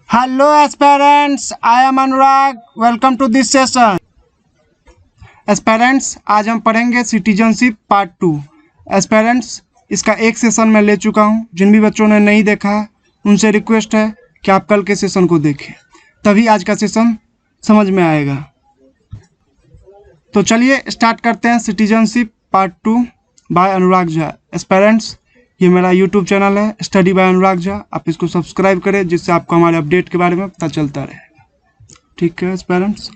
Hello aspirants, I am Anurag. Welcome to this session. Aspirants आज हम पढ़ेंगे citizenship part 2। Aspirants इसका एक सेशन मैं ले चुका हूं। जिन भी बच्चों ने नहीं देखा है उनसे रिक्वेस्ट है कि आप कल के सेशन को देखें, तभी आज का सेशन समझ में आएगा। तो चलिए स्टार्ट करते हैं सिटीजनशिप पार्ट 2 बाय अनुराग झा। एस्पेरेंट्स ये मेरा यूट्यूब चैनल है स्टडी बाय अनुराग झा, आप इसको सब्सक्राइब करें जिससे आपको हमारे अपडेट के बारे में पता चलता रहेगा। ठीक है एस्पेरेंट्स,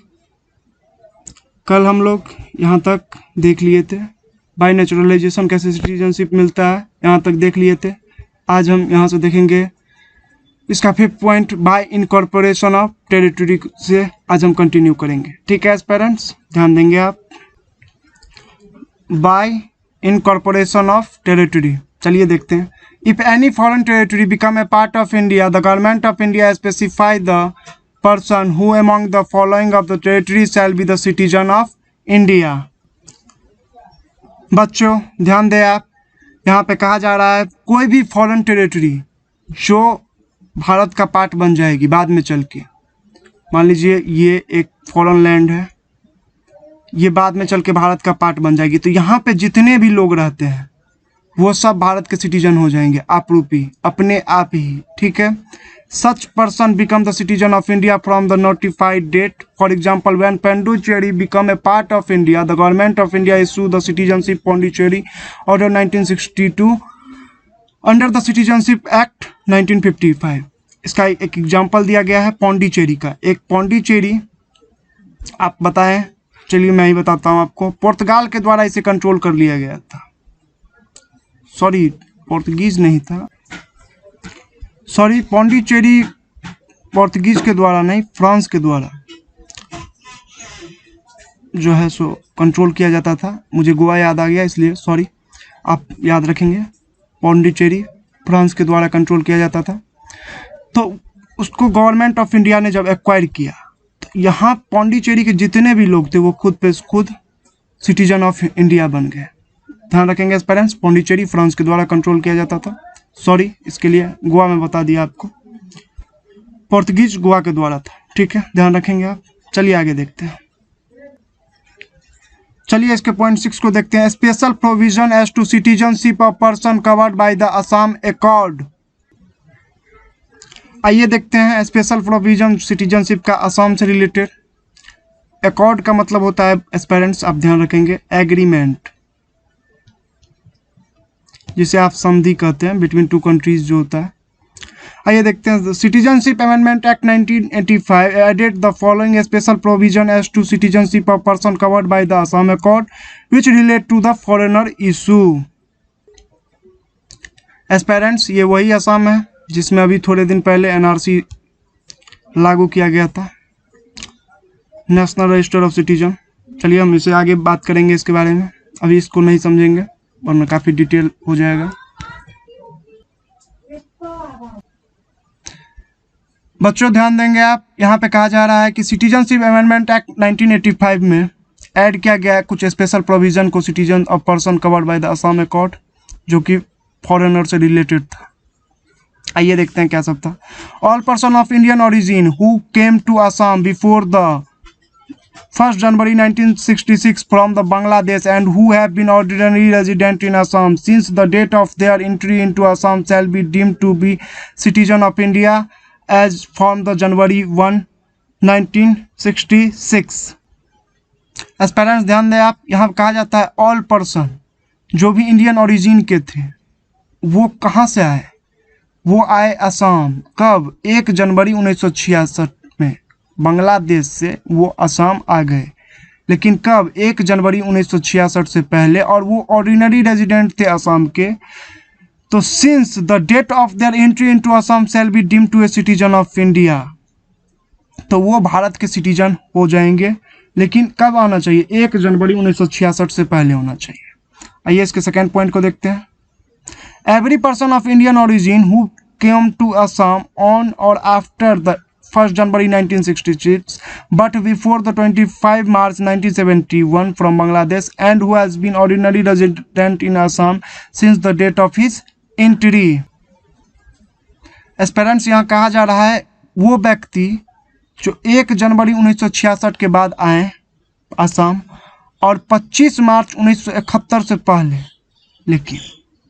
कल हम लोग यहाँ तक देख लिए थे, बाय नेचुरलाइजेशन कैसे सिटीजनशिप मिलता है यहाँ तक देख लिए थे। आज हम यहाँ से देखेंगे इसका 5th point by incorporation of territory से आज हम कंटिन्यू करेंगे। ठीक है एस्पेरेंट्स, ध्यान देंगे आप। बाय इनकॉर्पोरेशन ऑफ टेरिटरी, चलिए देखते हैं। If any foreign territory become a part of India, the government of India specify the person who among the following of the territory shall be the citizen of India। बच्चों ध्यान दें आप, यहाँ पे कहा जा रहा है कोई भी फॉरेन टेरिटरी जो भारत का पार्ट बन जाएगी बाद में चल के, मान लीजिए ये एक फॉरेन लैंड है, ये बाद में चल के भारत का पार्ट बन जाएगी, तो यहाँ पे जितने भी लोग रहते हैं वो सब भारत के सिटीजन हो जाएंगे आपरूपी अपने आप ही। ठीक है, such person become the citizen of India from the notified date। For example, when Pondicherry become a part of India, the government of India issued the citizenship Pondicherry Order 1962 under the Citizenship Act 1955। इसका एक example दिया गया है पौंडीचेरी का। एक पौंडीचेरी आप बताएं, चलिए मैं ही बताता हूँ आपको। पुर्तगाल के द्वारा इसे कंट्रोल कर लिया गया था, सॉरी पोर्तुगीज नहीं था, सॉरी पौंडीचेरी पोर्तुगीज के द्वारा नहीं, फ्रांस के द्वारा जो है सो कंट्रोल किया जाता था। मुझे गोवा याद आ गया इसलिए सॉरी, आप याद रखेंगे। पौंडीचेरी फ्रांस के द्वारा कंट्रोल किया जाता था, तो उसको गवर्नमेंट ऑफ इंडिया ने जब एक्वायर किया तो यहाँ पौंडीचेरी के जितने भी लोग थे वो खुद पे खुद सिटीजन ऑफ इंडिया बन गए। ध्यान रखेंगे पेरेंट्स, पौंडीचेरी फ्रांस के द्वारा कंट्रोल किया जाता था, सॉरी इसके लिए गोवा में बता दिया आपको, पोर्तुगीज गोवा के द्वारा था। ठीक है, ध्यान रखेंगे आप। चलिए आगे देखते हैं। चलिए इसके पॉइंट 6 को देखते हैं। Special provision as to citizenship of person covered by the Assam accord. आइए देखते हैं स्पेशल प्रोविजन सिटीजनशिप का असम से रिलेटेड। अकॉर्ड का मतलब होता है एस्पेरेंट्स, आप ध्यान रखेंगे, एग्रीमेंट, जिसे आप संधि कहते हैं बिटवीन टू कंट्रीज जो होता है। आइए देखते हैं। Citizenship amendment act 1985 added the following special provision as to citizenship of person covered by the Assam accord which relate to the foreigner issue. Aspirants ये वही असम है जिसमें अभी थोड़े दिन पहले एनआरसी लागू किया गया था, नेशनल रजिस्टर ऑफ सिटीजन। चलिए हम इसे आगे बात करेंगे इसके बारे में, अभी इसको नहीं समझेंगे वरना काफी डिटेल हो जाएगा। बच्चों ध्यान देंगे आप, यहाँ पे कहा जा रहा है कि सिटीजनशिप अमेंडमेंट एक्ट 1985 में ऐड किया गया है कुछ स्पेशल प्रोविजन को citizen of person covered by the Assam accord, जो कि फॉरेनर से रिलेटेड था। आइए देखते हैं क्या सब था। All person of Indian origin who came to Assam before the 1st January 1966 from the Bangladesh and who have been ordinary resident in Assam since the date of their entry into Assam shall be deemed to be citizen of India as from the January 1, 1966। Aspirants ध्यान दें आप, यहाँ कहा जाता है all person जो भी Indian origin के थे वो कहाँ से आए, वो आए असम। कब? 1 जनवरी 1966 में बांग्लादेश से वो असम आ गए, लेकिन कब? 1 जनवरी 1966 से पहले, और वो ऑर्डिनरी रेजिडेंट थे असम के। तो since the date of their entry into Assam shall be deemed to a citizen of India, तो वो भारत के सिटीजन हो जाएंगे, लेकिन कब आना चाहिए? 1 जनवरी 1966 से पहले होना चाहिए। आइए इसके सेकेंड पॉइंट को देखते हैं। Every person of Indian origin who came to Assam on or after the 1st January 1966 but before the 25 March 1971 from Bangladesh and who has been ordinary resident in Assam since the date of his entry। Aspirants यहाँ कहा जा रहा है वो व्यक्ति जो 1 जनवरी 1966 के बाद आए असम और 25 मार्च 1971 से पहले, लेकिन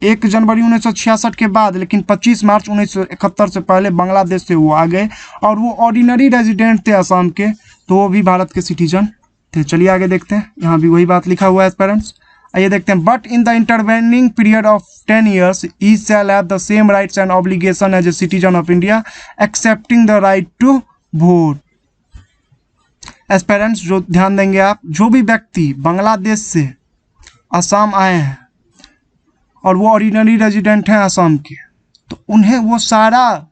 1 जनवरी 1966 के बाद लेकिन 25 मार्च 1971 से पहले बांग्लादेश से वो आ गए और वो ऑर्डिनरी रेजिडेंट थे असम के, तो वो भी भारत के सिटीजन थे। चलिए आगे देखते हैं, यहाँ भी वही बात लिखा हुआ है पेरेंट्स। आइए देखते हैं, but in the intervening period of 10 years he shall have the same rights and obligation as a citizen of India excepting the right to vote. Aspirants जो ध्यान देंगे आप, जो भी व्यक्ति बांग्लादेश से असम आए हैं और वो ऑर्डिनरी रेजिडेंट हैं असम के, तो उन्हें वो सारा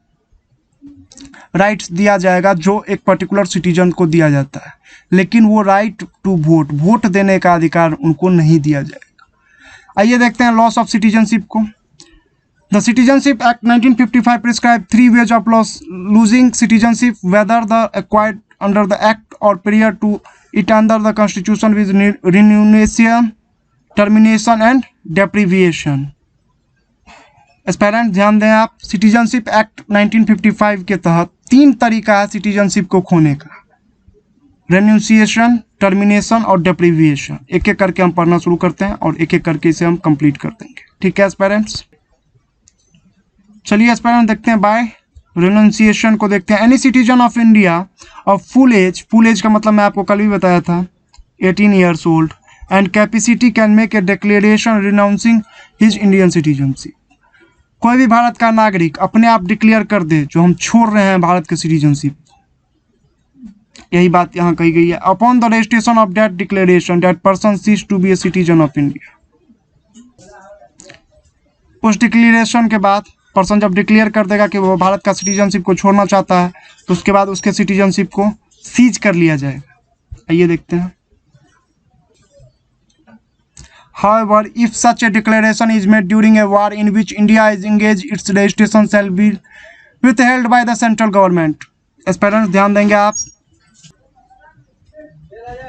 राइट्स दिया जाएगा जो एक पर्टिकुलर सिटीजन को दिया जाता है, लेकिन वो राइट टू वोट, वोट देने का अधिकार उनको नहीं दिया जाएगा। आइए देखते हैं लॉस ऑफ सिटीजनशिप को। The citizenship act 1955 prescribe 3 ways of losing citizenship, whether the acquired under the act or prior to it under the constitution with renunciation, termination and deprivation। Aspirant ध्यान दें आप, सिटीजनशिप एक्ट 1955 के तहत 3 तरीका है citizenship को खोने का, रेन्यूंसिएशन, टर्मिनेशन और डेप्रीविएशन। एक एक करके हम पढ़ना शुरू करते हैं और एक एक करके इसे हम कंप्लीट कर देंगे, ठीक है एस्पेरेंट्स। चलिए एस्पेरेंट देखते हैं, बाय रेनोन्सिएशन को देखते हैं। Any citizen of India of full age का मतलब मैं आपको कल भी बताया था 18 years old and capacity can make a declaration renouncing his Indian citizenship. कोई भी भारत का नागरिक अपने आप डिक्लेयर कर दे जो हम छोड़ रहे हैं भारत के सिटीजनशिप, यही बात यहाँ कही गई है। Upon the registration of that declaration that person cease to be a citizen of India. उस डिक्लेरेशन के बाद पर्सन जब डिक्लेयर कर देगा कि वो भारत का सिटीजनशिप को छोड़ना चाहता है, तो उसके बाद उसके सिटीजनशिप को सीज कर लिया जाएगा। आइए देखते हैं। However, if such a declaration is made during a war in which India is engaged, its registration shall be withheld by the central government। Aspirants ध्यान देंगे आप,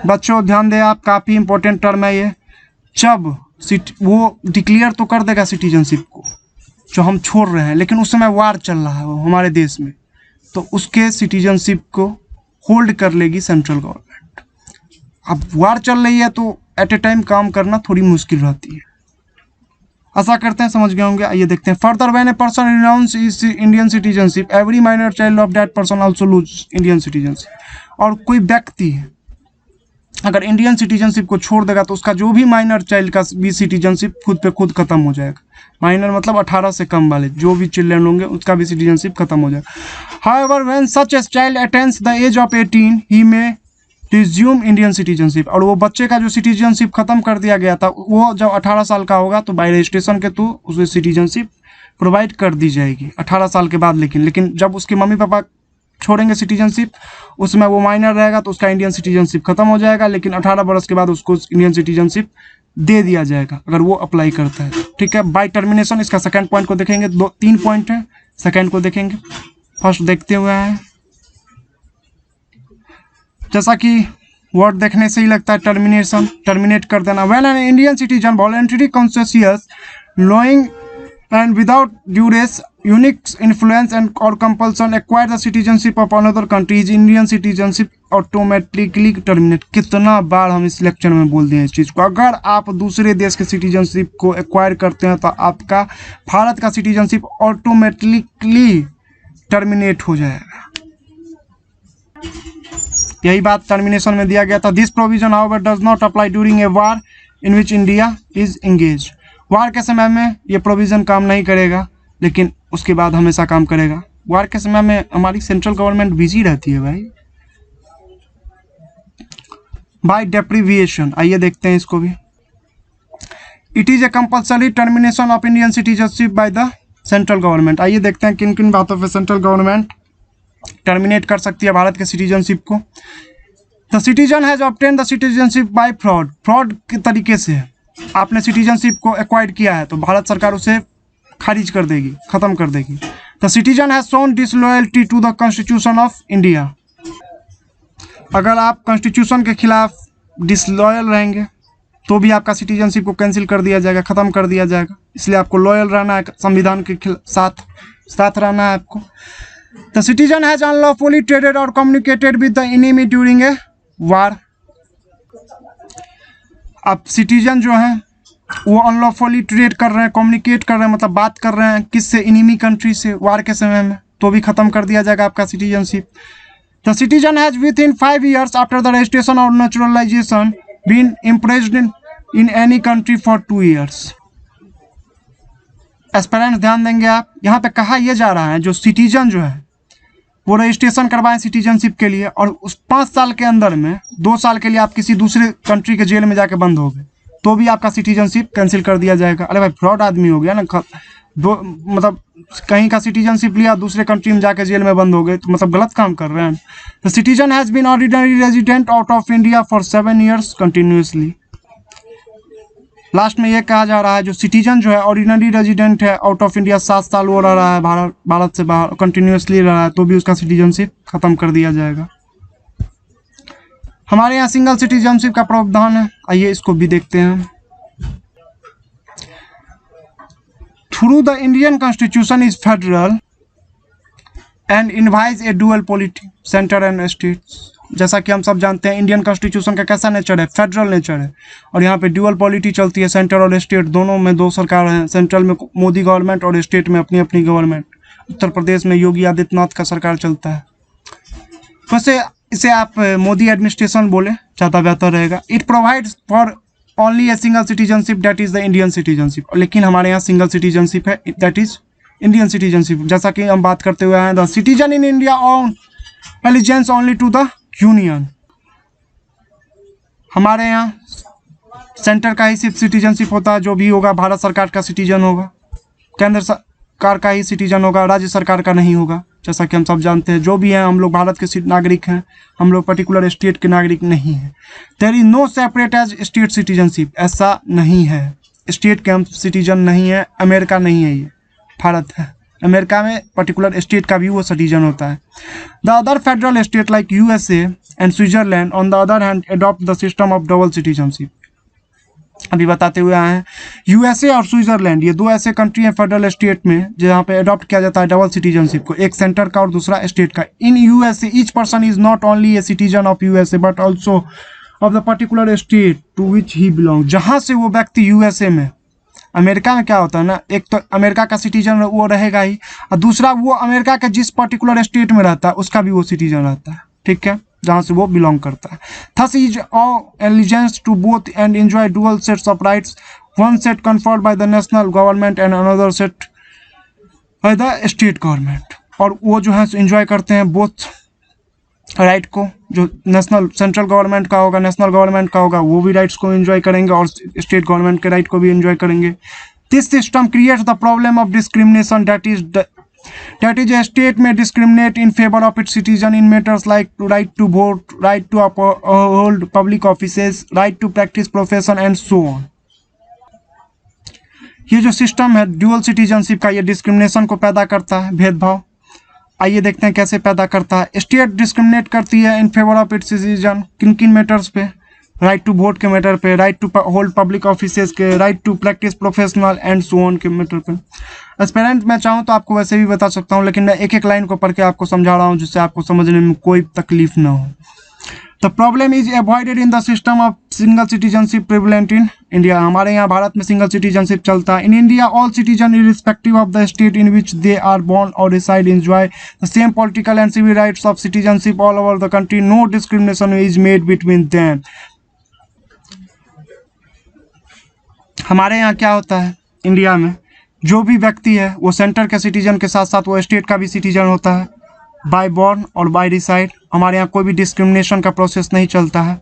बच्चों ध्यान दें आप, काफ़ी इंपॉर्टेंट टर्म है ये। जब वो डिक्लेयर तो कर देगा सिटीजनशिप को जो हम छोड़ रहे हैं, लेकिन उस समय वार चल रहा है वो हमारे देश में, तो उसके सिटीजनशिप को होल्ड कर लेगी सेंट्रल गवर्नमेंट। अब वार चल रही है तो एट ए टाइम काम करना थोड़ी मुश्किल रहती है। आशा करते हैं समझ गए होंगे। आइए देखते हैं, further when a person renounce is Indian citizenship every minor child of that person also lose Indian citizenship. और कोई व्यक्ति अगर इंडियन सिटीजनशिप को छोड़ देगा तो उसका जो भी माइनर चाइल्ड का भी सिटीजनशिप खुद पे खुद खत्म हो जाएगा। माइनर मतलब 18 से कम वाले जो भी चिल्ड्रन होंगे उसका भी सिटीजनशिप खत्म हो जाएगा। However when such a child attains the age of 18 he may resume Indian citizenship. और वो बच्चे का जो सिटीजनशिप खत्म कर दिया गया था वो जब 18 साल का होगा तो बाय रजिस्ट्रेशन के थ्रू उसे सिटीजनशिप प्रोवाइड कर दी जाएगी 18 साल के बाद। लेकिन जब उसके मम्मी पापा छोड़ेंगे सिटीजनशिप, उसमें वो माइनर रहेगा तो उसका इंडियन सिटीजनशिप खत्म हो जाएगा, लेकिन 18 वर्ष के बाद उसको इंडियन सिटीजनशिप दे दिया जाएगा अगर वो अप्लाई करता है, ठीक है। बाय टर्मिनेशन, इसका सेकंड पॉइंट को देखेंगे, 3 पॉइंट है, सेकंड को देखेंगे। फर्स्ट देखते हुए हैं, जैसा कि वर्ड देखने से ही लगता है टर्मिनेशन, टर्मिनेट कर देना। When an Indian citizen voluntary conscious knowing and without duress, unique influence and or compulsion acquire the citizenship of another country, is Indian citizenship automatically terminate। कितना बार हम इस लेक्चर में बोल दिए इस चीज़ को। अगर आप दूसरे देश के सिटीजनशिप को एक्वायर करते हैं तो आपका भारत का सिटीजनशिप ऑटोमेटिकली टर्मिनेट हो जाएगा। यही बात टर्मिनेशन में दिया गया था। This provision however does not apply during a war in which India is engage. War के समय में ये प्रोविज़न काम नहीं करेगा, लेकिन उसके बाद हमेशा काम करेगा। वार के समय में हमारी सेंट्रल गवर्नमेंट बिजी रहती है भाई। बाय डेप्रीविएशन, आइए देखते हैं इसको भी। It is a compulsory termination of Indian citizenship by the central government. आइए देखते हैं किन किन बातों पर सेंट्रल गवर्नमेंट टर्मिनेट कर सकती है भारत के सिटीजनशिप को। The citizen has obtain the citizenship by fraud. Fraud के तरीके से आपने सिटीजनशिप को एक्वायर्ड किया है तो भारत सरकार उसे खारिज कर देगी, खत्म कर देगी। The citizen has shown disloyalty to the constitution of India. अगर आप कॉन्स्टिट्यूशन के खिलाफ डिसलॉयल रहेंगे तो भी आपका सिटीजनशिप को कैंसिल कर दिया जाएगा, ख़त्म कर दिया जाएगा। इसलिए आपको लॉयल रहना है, संविधान के साथ रहना है आपको। The citizen has unlawfully traded और communicated with the enemy during a war. अब सिटीजन जो है वो अनलॉफुली ट्रेड कर रहे हैं, कम्युनिकेट कर रहे हैं, मतलब बात कर रहे हैं किससे, एनिमी कंट्री से, वार के समय में, तो भी खत्म कर दिया जाएगा आपका citizenship. The citizen has within 5 years after the registration और naturalization been impressed in any country for 2 years। Aspirants ध्यान देंगे आप, यहाँ पे कहा यह जा रहा है जो सिटीजन जो है वो रजिस्ट्रेशन करवाएं सिटीजनशिप के लिए और उस 5 साल के अंदर में 2 साल के लिए आप किसी दूसरे कंट्री के जेल में जाके बंद हो गए तो भी आपका सिटीजनशिप कैंसिल कर दिया जाएगा। अरे भाई फ्रॉड आदमी हो गया ना, मतलब कहीं का सिटीजनशिप लिया दूसरे कंट्री में जाके जेल में बंद हो गए, तो मतलब गलत काम कर रहे हैं। The citizen has been ordinary resident out of India for 7 years continuously. Last में ये कहा जा रहा है जो सिटीजन जो है ऑर्डिनरी रेजिडेंट है आउट ऑफ इंडिया 7 साल वो रह रहा है भारत से बाहर कंटिन्यूसली रहा है तो भी उसका सिटीजनशिप खत्म कर दिया जाएगा। हमारे यहाँ सिंगल सिटीजनशिप का प्रावधान है, आइए इसको भी देखते हैं। Through the Indian constitution is federal and invoice A dual polity centre and states. जैसा कि हम सब जानते हैं इंडियन कॉन्स्टिट्यूशन का कैसा नेचर है, फेडरल नेचर है, और यहाँ पे ड्यूअल पॉलिटी चलती है, सेंटर और स्टेट दोनों में 2 सरकार हैं, सेंट्रल में मोदी गवर्नमेंट और स्टेट में अपनी अपनी गवर्नमेंट। उत्तर प्रदेश में योगी आदित्यनाथ का सरकार चलता है, वैसे इसे आप मोदी एडमिनिस्ट्रेशन बोले ज़्यादा बेहतर रहेगा। It provides for only a single citizenship that is the Indian citizenship, लेकिन हमारे यहाँ सिंगल सिटीजनशिप है दैट इज़ इंडियन सिटीजनशिप। जैसा कि हम बात करते हुए आए, the citizen in India on allegiance only to the union. हमारे यहाँ सेंटर का ही सिर्फ सिटीजनशिप होता है, जो भी होगा भारत सरकार का सिटीजन होगा, केंद्र सरकार का ही सिटीजन होगा, राज्य सरकार का नहीं होगा। जैसा कि हम सब जानते हैं जो भी हैं हम लोग भारत के नागरिक हैं, हम लोग पर्टिकुलर स्टेट के नागरिक नहीं हैं। There is no separate as state citizenship, ऐसा नहीं है, स्टेट के हम सिटीजन नहीं है, अमेरिका नहीं है, ये भारत है। अमेरिका में पर्टिकुलर स्टेट का भी वो सिटीजन होता है। The other federal state like USA and Switzerland on the other hand adopt the system of double citizenship. अभी बताते हुए आए हैं यूएसए और स्विट्जरलैंड ये 2 ऐसे कंट्री हैं फेडरल स्टेट में जहाँ पे अडॉप्ट किया जाता है डबल सिटीजनशिप को, एक सेंटर का और दूसरा स्टेट का। In USA each person is not only a citizen of USA but also of the particular state to which he belong. जहाँ से वो व्यक्ति यूएसए में, अमेरिका में क्या होता है ना, एक तो अमेरिका का सिटीजन वो रहेगा ही, और दूसरा वो अमेरिका के जिस पर्टिकुलर स्टेट में रहता है उसका भी वो सिटीजन रहता है, ठीक है, जहाँ से वो बिलोंग करता है। Thus is allegiance to both and enjoy dual sets of rights, one set conferred by the national government and another set by the state government. और वो जो है एंजॉय करते हैं बोथ राइट को, जो नेशनल सेंट्रल गवर्नमेंट का होगा, नेशनल गवर्नमेंट का होगा, वो भी राइट्स को एंजॉय करेंगे और स्टेट गवर्नमेंट के राइट को भी एंजॉय करेंगे। This system creates the problem of discrimination that is a state may discriminate in favor of its citizen in matters like right to vote, right to hold public offices, right to practice profession and so on। ये जो system है dual citizenship का, ये discrimination को पैदा करता है, भेदभाव। आइए देखते हैं कैसे पैदा करता है। स्टेट डिस्क्रिमिनेट करती है in favour of its citizen, किन किन मैटर्स पे, राइट टू वोट के मैटर पे, right to hold public offices के, right to practise professional and so on के मैटर पे। एस्पेरेंट मैं चाहूँ तो आपको वैसे भी बता सकता हूँ, लेकिन मैं एक एक लाइन को पढ़ के आपको समझा रहा हूँ जिससे आपको समझने में कोई तकलीफ ना हो। The problem is avoided in the system of single citizenship prevalent in India. हमारे यहाँ भारत में सिंगल सिटीजनशिप चलता है। In India all citizen irrespective of the state in which they are born और reside enjoy the same political and civil rights of citizenship all over the country, no discrimination is made between them. हमारे यहाँ क्या होता है, India में जो भी व्यक्ति है वो सेंटर के सिटीजन के साथ साथ वो स्टेट का भी सिटीजन होता है, बाय बॉर्न और बाय रिसाइड। हमारे यहाँ कोई भी डिस्क्रिमिनेशन का प्रोसेस नहीं चलता है।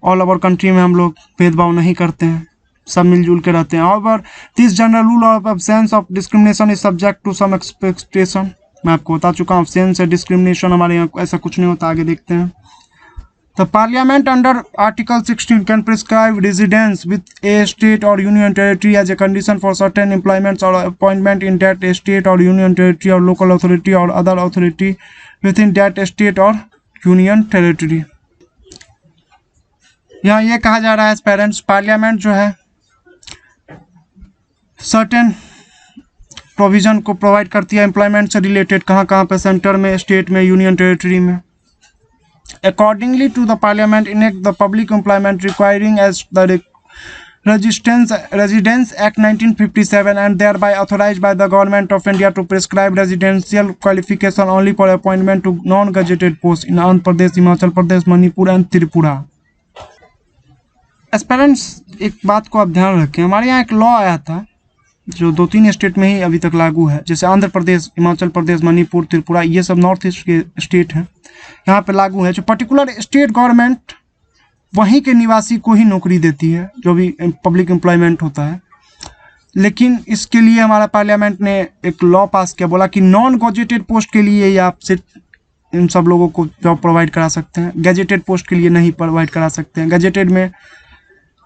ऑल ओवर कंट्री में हम लोग भेदभाव नहीं करते हैं, सब मिलजुल के रहते हैं। और this general rule of absence of discrimination is subject to some expectation. मैं आपको बता चुका हूँ एब्सेंस है डिस्क्रिमिनेशन, हमारे यहाँ ऐसा कुछ नहीं होता। आगे देखते हैं। The Parliament under Article 16 can prescribe residence with a state or union territory as a condition for certain employments or appointment in that state or union territory or local authority or other authority within that state or union territory। यहाँ ये कहा जा रहा है parents, parliament जो है certain provision को provide करती है एम्प्लॉयमेंट से रिलेटेड, कहाँ कहाँ पे, सेंटर में, स्टेट में, यूनियन टेरिटरी में। Accordingly to the Parliament enact the Public Employment Requiring as the Residence Act 1957 and thereby authorized by the Government of India to prescribe residential qualification only for appointment to non-gazetted posts in Andhra Pradesh, Himachal Pradesh, Manipur and Tripura। Aspirants एक बात को आप ध्यान रखें, हमारे यहाँ एक law आया था जो 2-3 स्टेट में ही अभी तक लागू है, जैसे आंध्र प्रदेश, हिमाचल प्रदेश, मणिपुर, त्रिपुरा, ये सब नॉर्थ ईस्ट के स्टेट हैं, यहाँ पे लागू है। जो पर्टिकुलर स्टेट गवर्नमेंट वहीं के निवासी को ही नौकरी देती है, जो भी पब्लिक एम्प्लॉयमेंट होता है। लेकिन इसके लिए हमारा पार्लियामेंट ने एक लॉ पास किया, बोला कि नॉन गजेटेड पोस्ट के लिए ही आप सिर्फ इन सब लोगों को जॉब प्रोवाइड करा सकते हैं, गजेटेड पोस्ट के लिए नहीं प्रोवाइड करा सकते हैं। गजेटेड में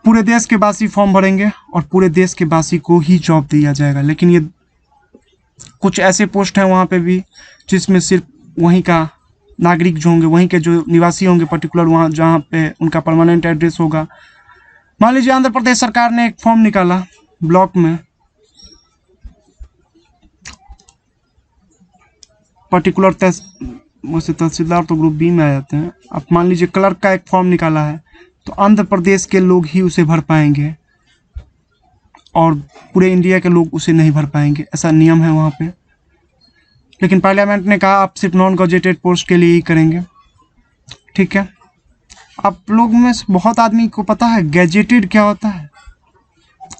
पूरे देश के वासी फॉर्म भरेंगे और पूरे देश के वासी को ही जॉब दिया जाएगा। लेकिन ये कुछ ऐसे पोस्ट हैं वहाँ पे भी जिसमें सिर्फ वहीं का नागरिक जो होंगे, वहीं के जो निवासी होंगे पर्टिकुलर, वहाँ जहाँ पे उनका परमानेंट एड्रेस होगा। मान लीजिए आंध्र प्रदेश सरकार ने एक फॉर्म निकाला ब्लॉक में, पर्टिकुलर वैसे तहसीलदार तो ग्रुप बी में आ जाते हैं। अब मान लीजिए क्लर्क का एक फॉर्म निकाला है, तो आंध्र प्रदेश के लोग ही उसे भर पाएंगे और पूरे इंडिया के लोग उसे नहीं भर पाएंगे, ऐसा नियम है वहाँ पे। लेकिन पार्लियामेंट ने कहा आप सिर्फ नॉन गजेटेड पोस्ट के लिए ही करेंगे, ठीक है। आप लोग में से बहुत आदमी को पता है गजेटेड क्या होता है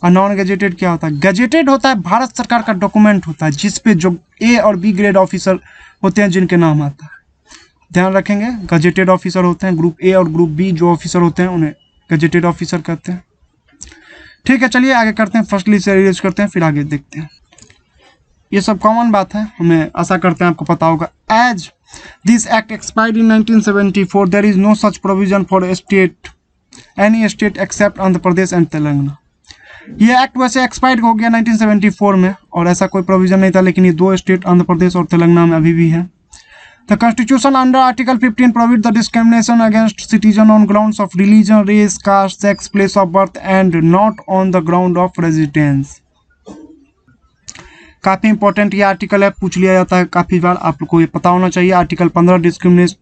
और नॉन गजेटेड क्या होता है। गजेटेड होता है भारत सरकार का डॉक्यूमेंट होता है जिसपे जो ए और बी ग्रेड ऑफिसर होते हैं जिनके नाम आता है, ध्यान रखेंगे। गजेटेड ऑफिसर होते हैं, ग्रुप ए और ग्रुप बी जो ऑफिसर होते हैं उन्हें गजेटेड ऑफिसर कहते हैं, ठीक है। चलिए आगे करते हैं, फर्स्टली से रिलीज करते हैं, फिर आगे देखते हैं। ये सब कॉमन बात है, हमें आशा करते हैं आपको पता होगा। As this act expired in 1974 there is no such provision for state any state except Andhra Pradesh and Telangana. ये एक्ट वैसे एक्सपायर्ड हो गया 1974 में और ऐसा कोई प्रोविजन नहीं था, लेकिन ये दो स्टेट आंध्र प्रदेश और तेलंगाना में अभी भी है। The Constitution under Article 15 prohibits the discrimination against citizens on grounds of religion, race, caste, sex, place of birth, and not on the ground of residence। काफी इंपॉर्टेंट ये आर्टिकल है, पूछ लिया जाता है काफी बार, आप लोग को ये पता होना चाहिए। आर्टिकल 15 डिस्क्रिमिनेशन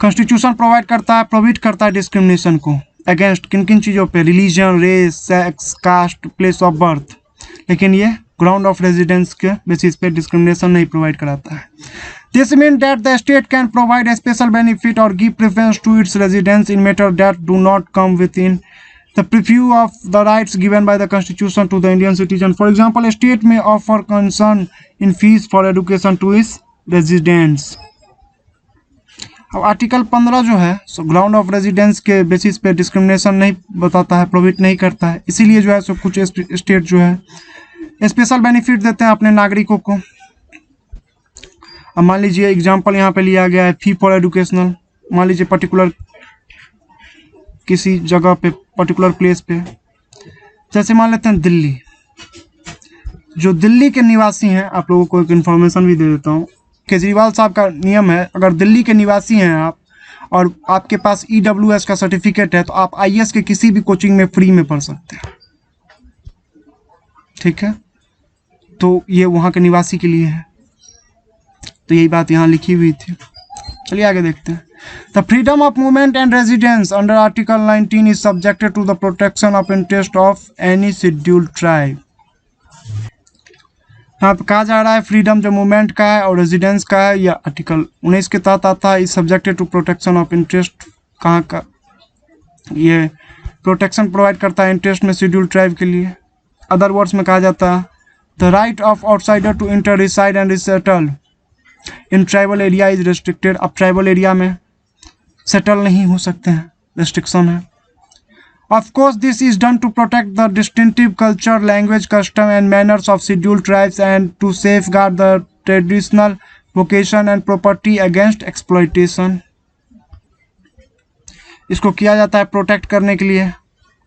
कॉन्स्टिट्यूशन प्रोवाइड करता है, प्रोहिबिट करता है डिस्क्रिमिनेशन को अगेंस्ट किन किन चीज़ों पे, religion, race, sex, caste, place of birth. लेकिन ये ग्राउंड ऑफ रेजिडेंस के बेसिस पे डिस्क्रिमिनेशन नहीं प्रोवाइड कराता है। This means that the state can provide a special benefit or give preference to its residents in matters that do not come within the purview of the rights given by the Constitution to the Indian citizen. For example, a state may offer concession in fees for education to its residents. अब article 15 जो है so ground of residence के basis पे discrimination नहीं बताता है, prohibit नहीं करता है। इसीलिए जो है सो कुछ स्टेट जो है स्पेशल बेनिफिट देते हैं अपने नागरिकों को। अब मान लीजिए एग्जाम्पल यहाँ पे लिया गया है फी फॉर एजुकेशनल। मान लीजिए पर्टिकुलर किसी जगह पे, पर्टिकुलर प्लेस पे, जैसे मान लेते हैं दिल्ली। जो दिल्ली के निवासी हैं, आप लोगों को एक इन्फॉर्मेशन भी दे देता हूँ, केजरीवाल साहब का नियम है, अगर दिल्ली के निवासी हैं आप और आपके पास EWS का सर्टिफिकेट है तो आप IAS के किसी भी कोचिंग में फ्री में पढ़ सकते हैं, ठीक है। तो ये वहाँ के निवासी के लिए है, तो यही बात यहाँ लिखी हुई थी। चलिए आगे देखते हैं। The freedom of movement and residence under article 19 is subjected to the protection of interest of any scheduled tribe. यहाँ पे कहा जा रहा है फ्रीडम जो मूवमेंट का है और रेजिडेंस का है, या आर्टिकल 19 के तहत आता है। Is subjected to protection of interest, कहाँ का ये प्रोटेक्शन प्रोवाइड करता है इंटरेस्ट में शेड्यूल्ड ट्राइब के लिए। अदर वर्ड्स में कहा जाता है the right of outsider to enter, reside and resettle in tribal area is restricted. अब ट्राइबल एरिया में सेटल नहीं हो सकते हैं, रेस्ट्रिक्शन है। Of course this is done to protect the distinctive culture, language, custom and manners of scheduled tribes and to safeguard the traditional vocation and property against exploitation. इसको किया जाता है प्रोटेक्ट करने के लिए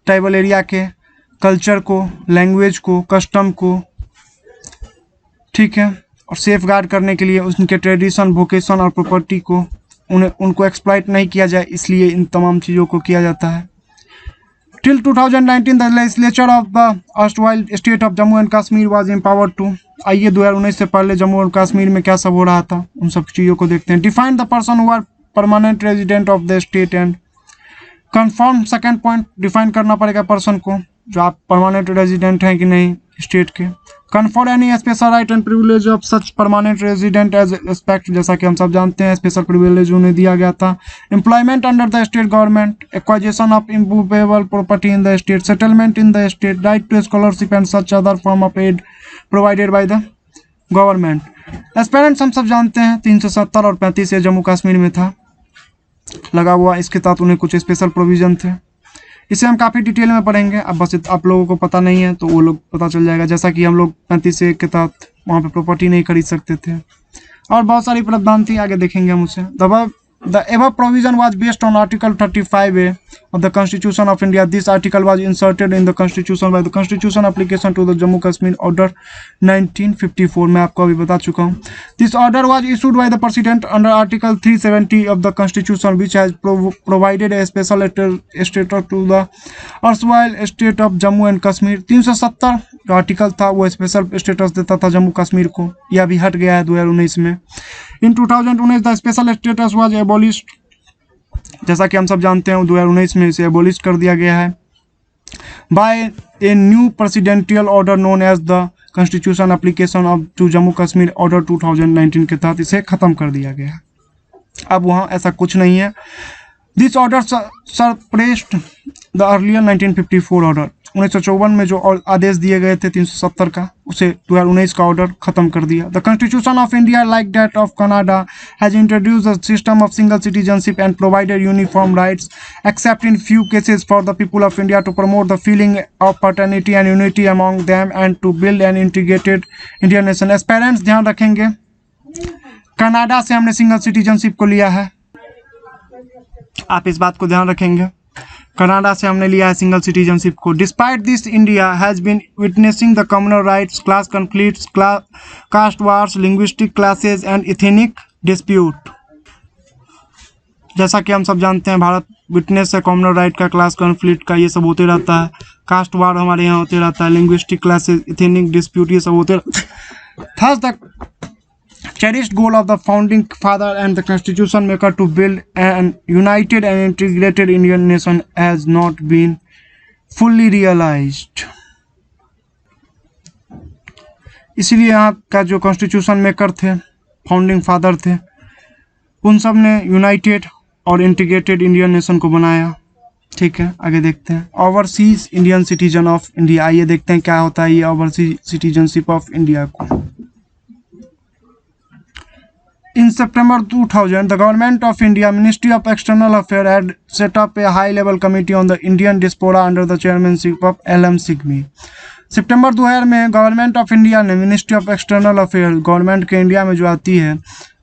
ट्राइबल एरिया के culture को, language को, कस्टम को, ठीक है, और सेफ गार्ड करने के लिए उनके ट्रेडिशन, वोकेशन और प्रॉपर्टी को, उनको एक्सप्लॉइट नहीं किया जाए, इसलिए इन तमाम चीज़ों को किया जाता है। Till 2019, the legislature of the erstwhile state of Jammu and Kashmir was empowered to. आइए 2019 से पहले जम्मू और कश्मीर में क्या सब हो रहा था उन सब चीज़ों को देखते हैं. Define the person who are permanent resident of the state and confirm. Second point, define करना पड़ेगा पर्सन को, जो आप परमानेंट रेजिडेंट हैं कि नहीं स्टेट के. Conferred any special right and privilege of such permanent resident as respect. जैसा कि हम सब जानते हैं स्पेशल प्रिविलेज उन्हें दिया गया था. Employment under the state government, acquisition of immovable property in the state, settlement in the state, right to scholarship and such other form of aid provided by the government. Aspirants हम सब जानते हैं 370 और 35 जम्मू कश्मीर में था लगा हुआ. इसके तहत उन्हें कुछ स्पेशल प्रोविजन थे. इसे हम काफ़ी डिटेल में पढ़ेंगे. अब बस आप लोगों को पता नहीं है तो वो लोग पता चल जाएगा. जैसा कि हम लोग 35 के तहत वहाँ पे प्रॉपर्टी नहीं खरीद सकते थे और बहुत सारी प्रावधान थी, आगे देखेंगे हम उसे. The above provision was based on Article 35A of the Constitution of India. This article was inserted in the Constitution by the Constitution application to the Jammu Kashmir Order 1954. मैं आपको अभी बता चुका हूँ. This order was issued by the President under Article 370 of the Constitution, which has provided a special status to the erstwhile state of Jammu and Kashmir. 370 जो article था वो special status देता था जम्मू कश्मीर को. यह अभी हट गया है 2019 में. इन 2019 द स्पेशल स्टेटस वाज एबोलिश्ड. जैसा कि हम सब जानते हैं 2019 में इसे एबोलिश कर दिया गया है by a new presidential order known as the constitution application of to Jammu Kashmir order 2019 के तहत इसे खत्म कर दिया गया है. अब वहाँ ऐसा कुछ नहीं है. This order suppressed the earlier 1954 order. 1954 में जो आदेश दिए गए थे 370 का, उसे 2019 का ऑर्डर खत्म कर दिया. The constitution of India like that of Canada has introduced the system of single citizenship and provided uniform rights except in few cases for the people of India to promote the feeling of paternity and unity among them and to build an integrated Indian nation. As parents ध्यान रखेंगे, Canada से हमने single citizenship को लिया है. आप इस बात को ध्यान रखेंगे, कनाडा से हमने लिया है सिंगल सिटीजनशिप को. Despite this India has been witnessing the communal riots, class conflicts, caste wars, linguistic classes and ethnic dispute. जैसा कि हम सब जानते हैं भारत विटनेस है कम्युनल राइट का, क्लास कॉन्फ्लिक्ट का, ये सब होते रहता है. कास्ट वार हमारे यहाँ होते रहता है, लिंग्विस्टिक क्लासेस, इथनिक डिस्प्यूट, ये सब होते रहता है. cherished goal of the founding father and the constitution maker to build an united and integrated Indian nation has not been fully realized. इसीलिए यहाँ का जो कॉन्स्टिट्यूशन मेकर थे, फाउंडिंग फादर थे, उन सब ने यूनाइटेड और इंटीग्रेटेड इंडियन नेशन को बनाया. ठीक है, आगे देखते हैं. Overseas Indian citizen of India. आइए देखते हैं क्या होता है ये ओवरसीज सिटीजनशिप ऑफ इंडिया को. In September 2000, the Government of India, Ministry of External Affairs, had set up a high-level committee on the Indian diaspora under the chairmanship of L.M. Sigmi. सितंबर 2000 में government of India ने ministry of external affair, government के India में जो आती है,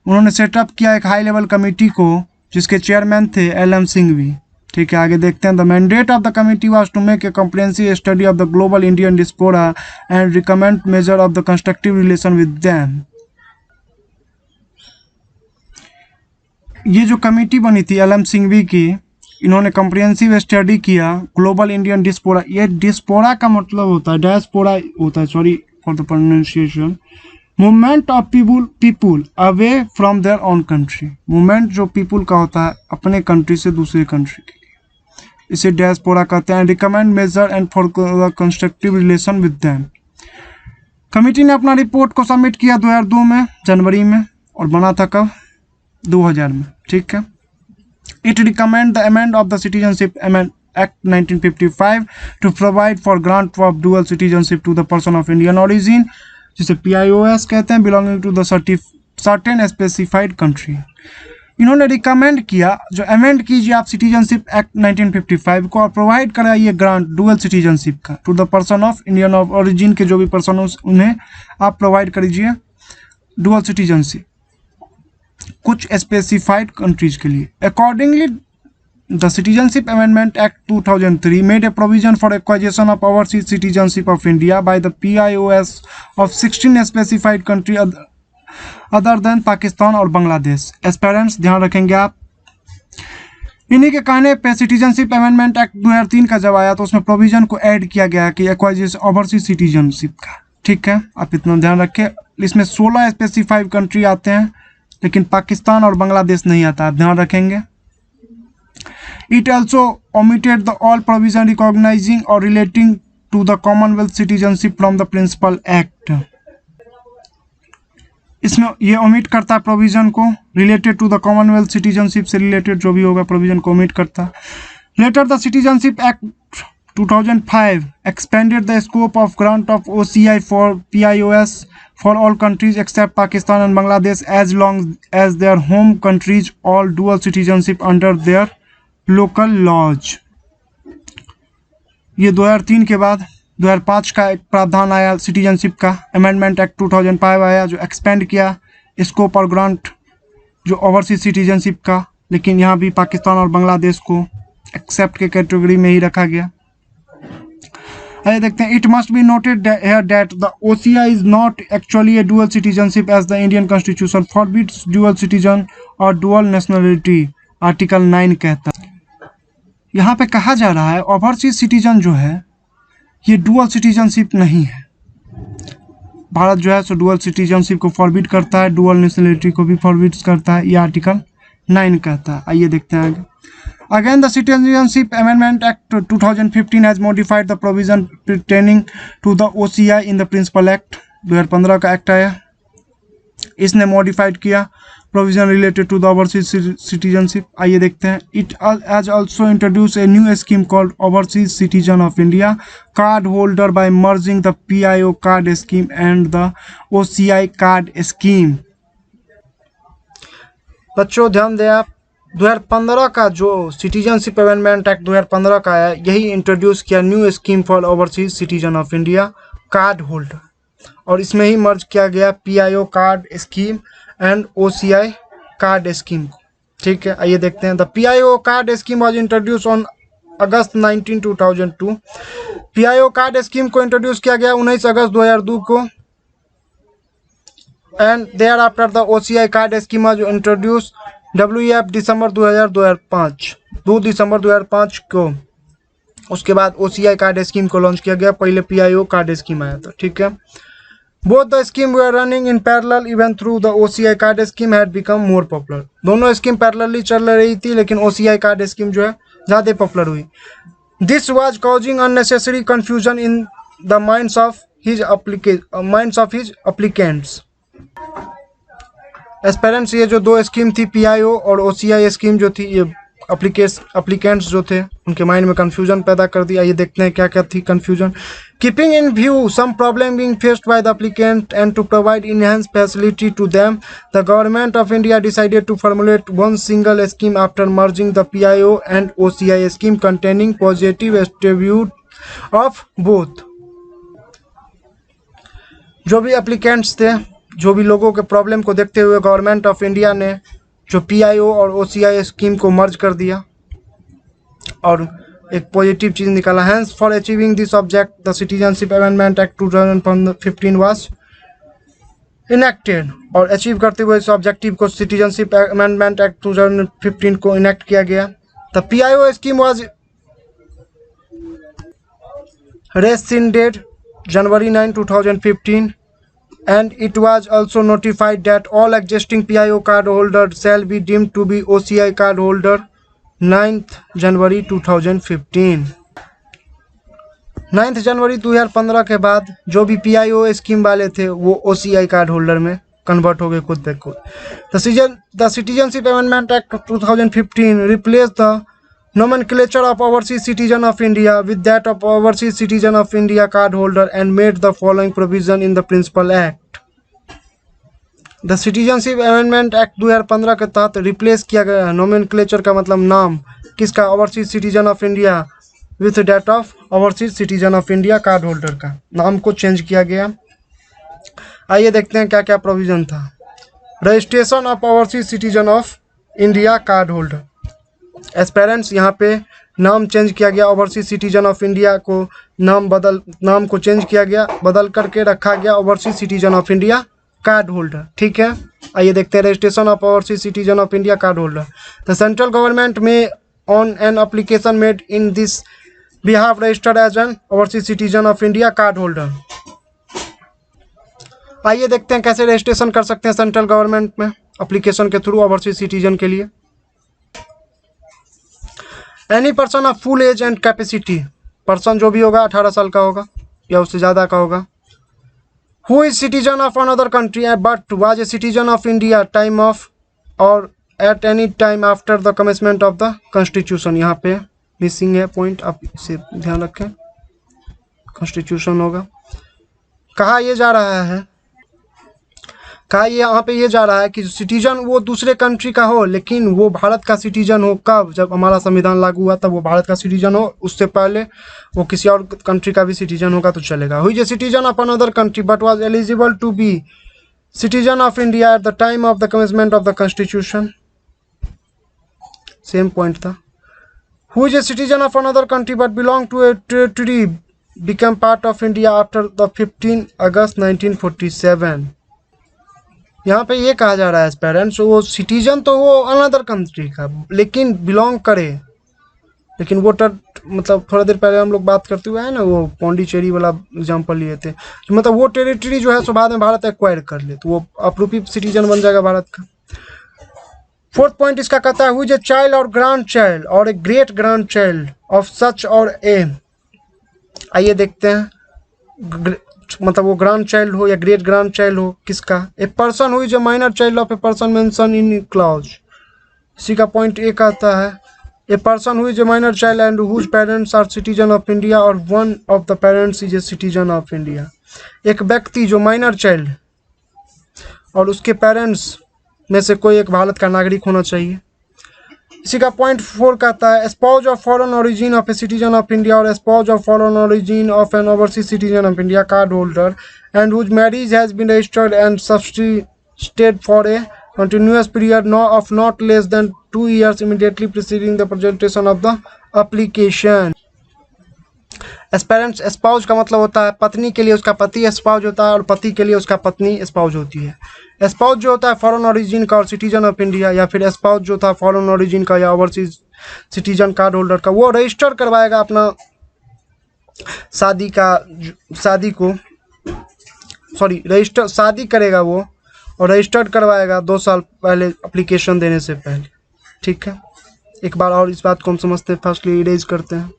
उन्होंने setup किया एक हाई लेवल कमेटी को जिसके चेयरमैन थे L.M. सिंघवी. ठीक है, आगे देखते हैं. The mandate of the committee was to make a comprehensive study of the global Indian diaspora and recommend measure of the constructive relation with them. ये जो कमेटी बनी थी L.M. सिंघवी की, इन्होंने कॉम्प्रिहेंसिव स्टडी किया ग्लोबल इंडियन डिस्पोरा. ये diaspora का मतलब होता है, डायस्पोरा होता है, sorry for the pronunciation, movement of people away from their own country. Movement जो पीपुल का होता है अपने कंट्री से दूसरे कंट्री के लिए, इसे डायस्पोरा कहते हैं. Recommend major and for the constructive relation with them. Committee ने अपना रिपोर्ट को सबमिट किया 2002 में जनवरी में, और बना था कब? 2000 में. ठीक है. It recommend the amend of the citizenship act 1955 to provide for grant of dual citizenship to the person of Indian origin, जिसे PIOS कहते हैं, belonging to the certain specified country. इन्होंने रिकमेंड किया जो अमेंड कीजिए आप सिटीजनशिप एक्ट 1955 को और प्रोवाइड कराइए ग्रांट डुअल सिटीजनशिप का to the person of Indian of origin के जो भी पर्सन हो उन्हें आप प्रोवाइड करीजिए डुअल सिटीजनशिप कुछ स्पेसिफाइड कंट्रीज के लिए. Accordingly the citizenship amendment act 2003 made a provision for acquisition of overseas citizenship of India by the PIOS of 16 specified country other than Pakistan और बांग्लादेश. एस्पेरेंट्स ध्यान रखेंगे आप, इन्हीं के कहने पे सिटीजनशिप अमेंडमेंट एक्ट 2003 का जब आया तो उसमें प्रोविजन को ऐड किया गया कि एक्वाइजेशन ओवरसीज सिटीजनशिप का। ठीक है, आप इतना ध्यान रखें। इसमें 16 स्पेसिफाइड कंट्री आते हैं, लेकिन पाकिस्तान और बांग्लादेश नहीं आता, आप ध्यान रखेंगे। It also omitted the all provision recognizing or relating to the Commonwealth citizenship from the Principal Act। इसमें ये ओमिट करता है प्रोविजन को related to the commonwealth citizenship से रिलेटेड जो भी होगा प्रोविजन को ओमिट करता है। Later the citizenship act 2005 expanded the scope of grant of OCI for PIOS for all countries except Pakistan and Bangladesh as long as their home countries all dual citizenship under their local laws। ये 2003 के बाद 2005 का एक प्रावधान आया citizenship का, amendment act 2005 आया जो एक्सपेंड किया स्कोप और ग्रांट जो ओवरसीज सिटीजनशिप का, लेकिन यहाँ भी पाकिस्तान और बांग्लादेश को एक्सेप्ट के कैटेगरी में ही रखा गया। आइए देखते हैं। It must be noted here that the OCI is not actually a dual citizenship as the Indian constitution forbids dual citizen और डुअल नेशनलिटी, आर्टिकल 9 कहता है। यहाँ पे कहा जा रहा है ओवरसीज सिटीजन जो है ये डुअल सिटीजनशिप नहीं है। भारत जो है सो डुअल सिटीजनशिप को फॉरबिड करता है, डुअल नेशनलिटी को भी फॉरबिड करता है, ये आर्टिकल 9 कहता है। आइए देखते हैं आगे। Again, the Citizenship Amendment Act 2015 has modified the provision pertaining to the OCI in the Principal Act। 2015 का एक्ट आया, इसने मॉडिफाइड किया provision related to the overseas citizenship. आइए देखते हैं। It has also introduce a new scheme called overseas citizen of India card holder by merging the PIO card scheme and the OCI card scheme. बच्चों ध्यान दें आप, 2015 का जो citizenship amendment act 2015 का है, यही इंट्रोड्यूस किया new scheme for overseas citizen of India card holder, और इसमें ही मर्ज किया गया PIO card scheme and OCI card scheme को। ठीक है, आइए देखते हैं। The PIO card scheme was introduce on August 19, 2002। PIO card scheme को इंट्रोड्यूस किया गया 19 अगस्त 2002 को, and thereafter the OCI card scheme was introduce WEF December 2005, 2 दिसंबर 2005 को। उसके बाद OCI कार्ड स्कीम को लॉन्च किया गया, पहले PIO कार्ड स्कीम आया था। ठीक है, both the scheme were running in parallel even through the OCI card scheme had become more popular. दोनों स्कीम पैरेलली चल रही थी, लेकिन OCI कार्ड स्कीम जो है ज़्यादा पॉपुलर हुई। This was causing unnecessary confusion in the minds of his applicants aspirants. ये जो दो स्कीम थी PIO और OCI स्कीम जो थी, ये अप्लीकेंट्स जो थे उनके माइंड में कंफ्यूजन पैदा कर दिया। ये देखते हैं क्या क्या थी confusion. Keeping in view some problem being faced by the applicant and to provide enhance facility to them, the government of India decided to formulate one single scheme after merging the PIO and OCI scheme containing positive attribute of both. जो भी applicants थे, जो भी लोगों के problem को देखते हुए गवर्नमेंट ऑफ इंडिया ने जो PIO और OCI स्कीम को मर्ज कर दिया और एक पॉजिटिव चीज़ निकाला। Hence for achieving this object the citizenship amendment act 2015 was enacted, और अचीव करते हुए इस ऑब्जेक्टिव को सिटीजनशिप अमेंडमेंट एक्ट 2015 को इनेक्ट किया गया। The PIO scheme was rescinded January 9, 2015, and it was also notified that all existing PIO card holders shall be deemed to be OCI card holder 9th January 2015। 9 जनवरी 2015 के बाद जो भी PIO scheme वाले थे वो OCI कार्ड होल्डर में convert हो गए खुद ब खुद। The citizenship amendment act 2015 replace the nomenclature of overseas citizen of India with that of overseas citizen of India card holder and made the following provision in the Principal Act। The citizenship amendment act 2015 के तहत replace किया गया है nomenclature का मतलब नाम किसका, overseas citizen of India with date of overseas citizen of India card holder का नाम को चेंज किया गया। आइए देखते हैं क्या क्या प्रोविजन था। Registration of overseas citizen of India card holder aspirants, यहाँ पे नाम चेंज किया गया, ओवरसीज सिटीजन ऑफ इंडिया को नाम को चेंज किया गया, बदल करके रखा गया overseas citizen of India card holder. ठीक है, आइए देखते हैं registration of overseas citizen of India card holder. The central government may on an application made in this behalf registered as an overseas citizen of India card holder. आइए देखते हैं कैसे registration कर सकते हैं सेंट्रल गवर्नमेंट में application के through overseas citizen के लिए। Any person of full age and capacity, person जो भी होगा 18 साल का होगा या उससे ज़्यादा का होगा। Who is citizen of another country but was a citizen of India time of और at any time after the commencement of the constitution. यहाँ पे मिसिंग है पॉइंट, आप इसे ध्यान रखें, कॉन्स्टिट्यूशन होगा। कहा ये जा रहा है, कहा यहाँ पे ये जा रहा है कि सिटीजन वो दूसरे कंट्री का हो लेकिन वो भारत का सिटीजन हो। कब? जब हमारा संविधान लागू हुआ तब वो भारत का सिटीजन हो, उससे पहले वो किसी और कंट्री का भी सिटीजन होगा तो चलेगा। Who is a citizen of another country but was eligible to be citizen of India at the time of the commencement of the constitution, same point था। Who is a citizen of another country but belong to a territory become part of India after the 15 August 1947। यहाँ पे ये कहा जा रहा है parents, वो citizen तो वो अनदर कंट्री का लेकिन बिलोंग करे, लेकिन वो मतलब थोड़ा देर पहले हम लोग बात करते हुए है ना, वो पौंडीचेरी वाला एग्जांपल लिए थे, तो मतलब वो टेरिटरी जो है सो बाद में भारत एक्वायर कर ले तो वो अप्रूव्ड सिटीजन बन जाएगा भारत का। फोर्थ पॉइंट इसका कहता है, हुई इज ए चाइल्ड और ग्रैंड चाइल्ड और a great grand child of such और ए। आइए देखते हैं, मतलब वो ग्रैंड चाइल्ड हो या ग्रेट ग्रैंड चाइल्ड हो किसका। ए पर्सन हुई जो minor child of a person mention in clause, इसी का पॉइंट ए कहता है, ए पर्सन हुई जो minor child and whose parents are citizen of India और one of the parents is a citizen of India. एक व्यक्ति जो माइनर चाइल्ड और उसके पेरेंट्स में से कोई एक भारत का नागरिक होना चाहिए। इसी का पॉइंट 4 कहता है, spouse of foreign origin of a citizen of India और spouse of foreign origin of an overseas citizen of India card holder and whose marriage has been registered and subsisted for a continuous period of not less than 2 years immediately preceding the presentation of the application. Aspirants, spouse का मतलब होता है पत्नी के लिए उसका पति spouse होता है और पति के लिए उसका पत्नी स्पाउस होती है। स्पाउस जो होता है फॉरेन ओरिजिन का और सिटीजन ऑफ इंडिया, या फिर स्पाउस जो था फॉरेन ओरिजिन का या ओवरसीज सिटीजन कार्ड होल्डर का, वो रजिस्टर करवाएगा अपना शादी करेगा वो और रजिस्टर्ड करवाएगा 2 साल पहले एप्लीकेशन देने से पहले। ठीक है, एक बार और इस बात को हम समझते हैं, फर्स्टली इरेज करते हैं।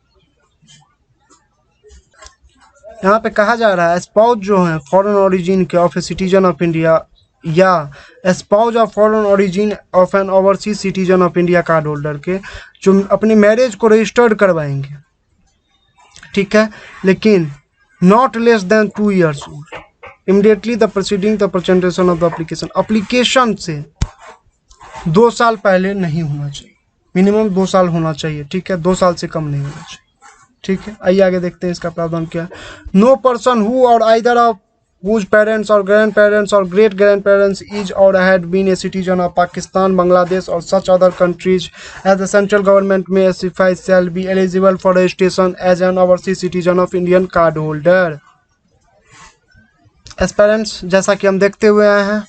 यहाँ पे कहा जा रहा है स्पाउस जो है फॉरेन ओरिजिन के of a citizen of India या spouse of foreign origin of an overseas citizen of India card holder के जो अपनी मैरिज को रजिस्टर्ड करवाएंगे, ठीक है, लेकिन not less than 2 years old immediately the proceeding the presentation of the application से 2 साल पहले नहीं होना चाहिए, मिनिमम 2 साल होना चाहिए। ठीक है, 2 साल से कम नहीं होना चाहिए। ठीक है, आइए आगे देखते हैं इसका प्रावधान क्या है। नो पर्सन हु और either of whose parents or grandparents or great grandparents is or had been a citizen of Pakistan, Bangladesh or such other countries as the central government may specify shall be eligible for registration as an overseas citizen of Indian card holder। as parents जैसा कि हम देखते हुए आए हैं,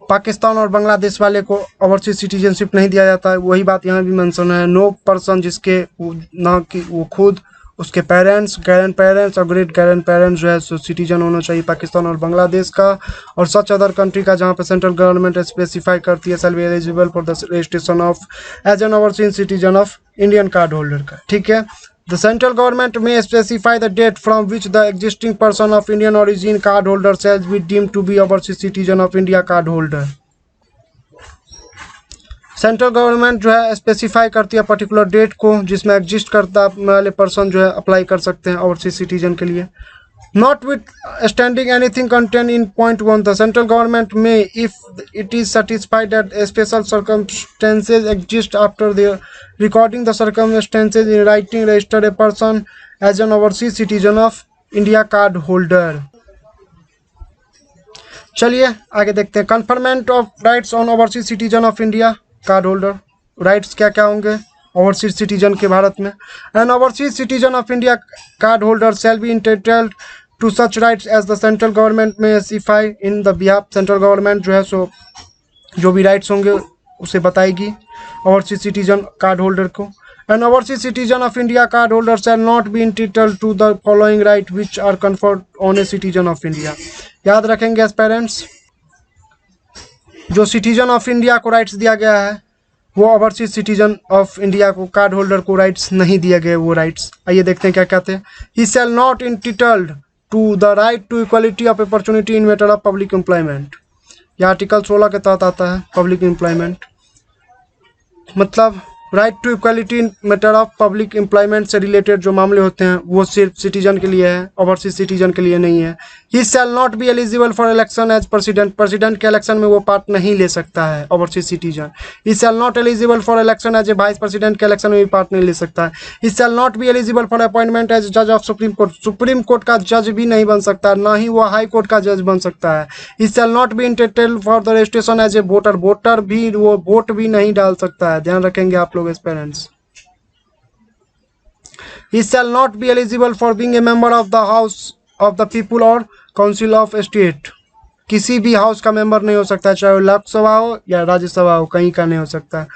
पाकिस्तान और बांग्लादेश वाले को ओवरसीज सिटीजनशिप नहीं दिया जाता है, वही बात यहाँ भी मेंशन है। नो पर्सन जिसके ना कि वो खुद, उसके पेरेंट्स, ग्रैंड पेरेंट्स और ग्रेट ग्रैंड पेरेंट्स जो है सो सिटीजन होना चाहिए पाकिस्तान और बांग्लादेश का और सच अदर कंट्री का जहाँ पे सेंट्रल गवर्नमेंट स्पेसिफाई करती है shall be eligible for the registration of as an overseas citizen of Indian card holder का। ठीक है, द सेंट्रल गवर्नमेंट में specify the date from which the existing person of Indian origin card holder shall be deemed to be overseas citizen of India card holder. Central government जो है specify करती है particular date को जिसमें exist करता वाले person जो है अप्लाई कर सकते हैं ओवरसीज सिटीजन के लिए। Notwithstanding anything contained in point 1 the central government may if it is satisfied that special circumstances exist after the recording the circumstances in writing register a person as an overseas citizen of India card holder. चलिए आगे देखते हैं। Conferment of rights on overseas citizen of India card holder, rights क्या क्या होंगे overseas citizen के भारत में। An overseas citizen of India card holder shall be entitled to such rights as the central government में specify in the behalf. Central government जो है सो जो भी राइट्स होंगे उसे बताएगी ओवरसीज सिटीजन कार्ड होल्डर को। An overseas citizen of India card holder shall not be entitled to the following right which are conferred on a citizen of India. याद रखेंगे एज पेरेंट्स, जो सिटीजन ऑफ इंडिया को rights दिया गया है वो overseas citizen of India को card holder को राइट्स नहीं दिए गए वो राइट्स। आइए देखते हैं क्या कहते हैं। He shall not entitled to the right to equality of opportunity in matter of public employment. यह आर्टिकल 16 के तहत आता है। पब्लिक एम्प्लॉयमेंट मतलब right to equality in matter of public employment से रिलेटेड जो मामले होते हैं वो सिर्फ सिटीजन के लिए है, ओवरसीज सिटीजन के लिए नहीं है। He shall not be eligible for election as president. President के इलेक्शन में वो पार्ट नहीं ले सकता है overseas citizen. He shall not eligible for election as a vice president के इलेक्शन में भी पार्ट नहीं ले सकता है। He shall not be eligible for appointment as जज of supreme court. Supreme court का जज भी नहीं बन सकता, ना ही वो हाई कोर्ट का जज बन सकता है। He shall not be entitled for the registration as a voter. Voter भी वो वोट भी नहीं डाल सकता है। ध्यान रखेंगे आप लोग as parents. He shall not be eligible for being a member of the House of the People or Council of State। किसी भी हाउस का मेंबर नहीं हो सकता, चाहे वो लोकसभा हो या राज्यसभा हो, कहीं का नहीं हो सकता।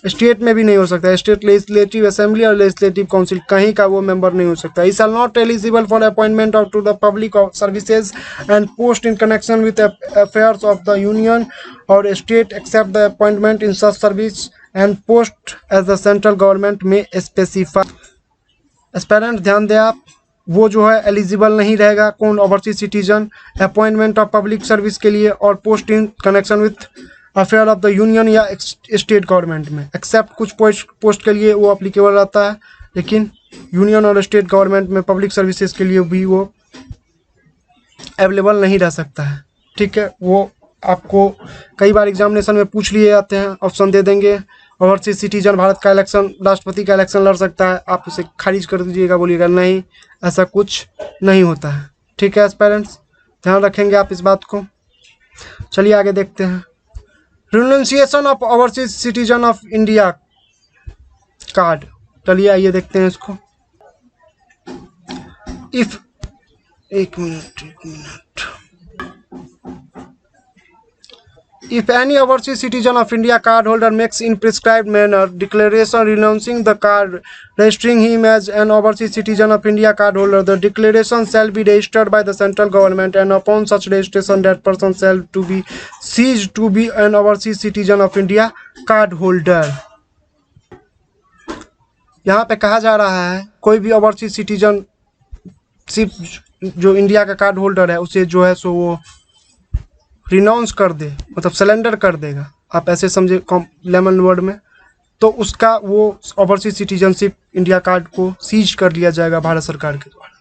स्टेट में भी नहीं हो सकता। स्टेट लेजिस्लेटिव असेंबली और लेजिस्लेटिव काउंसिल कहीं का वो मेंबर नहीं हो सकता। He shall not eligible for appointment of to the public services and post in connection with affairs of the union or state except the appointment in such service and post as the central government may specify। Aspirant ध्यान दें आप, वो जो है eligible नहीं रहेगा कौन, overseas citizen, appointment of public service के लिए और post in connection with affair of the union या स्टेट गवर्नमेंट में। एक्सेप्ट कुछ पोस्ट के लिए वो अप्लीकेबल रहता है, लेकिन यूनियन और स्टेट गवर्नमेंट में पब्लिक सर्विसेज के लिए भी वो अवेलेबल नहीं रह सकता है। ठीक है, वो आपको कई बार एग्जामिनेशन में पूछ लिए जाते हैं, ऑप्शन दे देंगे। ओवरसीज सिटीजन भारत का इलेक्शन, राष्ट्रपति का इलेक्शन लड़ सकता है, आप उसे खारिज कर दीजिएगा, बोलिएगा नहीं ऐसा कुछ नहीं होता है। ठीक है एज पेरेंट्स, ध्यान रखेंगे आप इस बात को। चलिए आगे देखते हैं। Renunciation of overseas citizen of India card. चलिए आइए देखते हैं इसको। इफ एक minute If any overseas citizen of India card holder makes in prescribed manner declaration renouncing the card registering him as an overseas citizen of India card holder, the declaration shall be registered by the central government, and upon such registration that person shall to be ceased to be an overseas citizen of India card holder। यहाँ पे कहा जा रहा है कोई भी overseas citizen सिर्फ जो इंडिया का कार्ड होल्डर है उसे जो है सो वो रिनाउंस कर दे, मतलब सरेंडर कर देगा, आप ऐसे समझे लेमन वर्ड में, तो उसका वो ओवरसीज सिटीजनशिप इंडिया कार्ड को सीज कर लिया जाएगा भारत सरकार के द्वारा।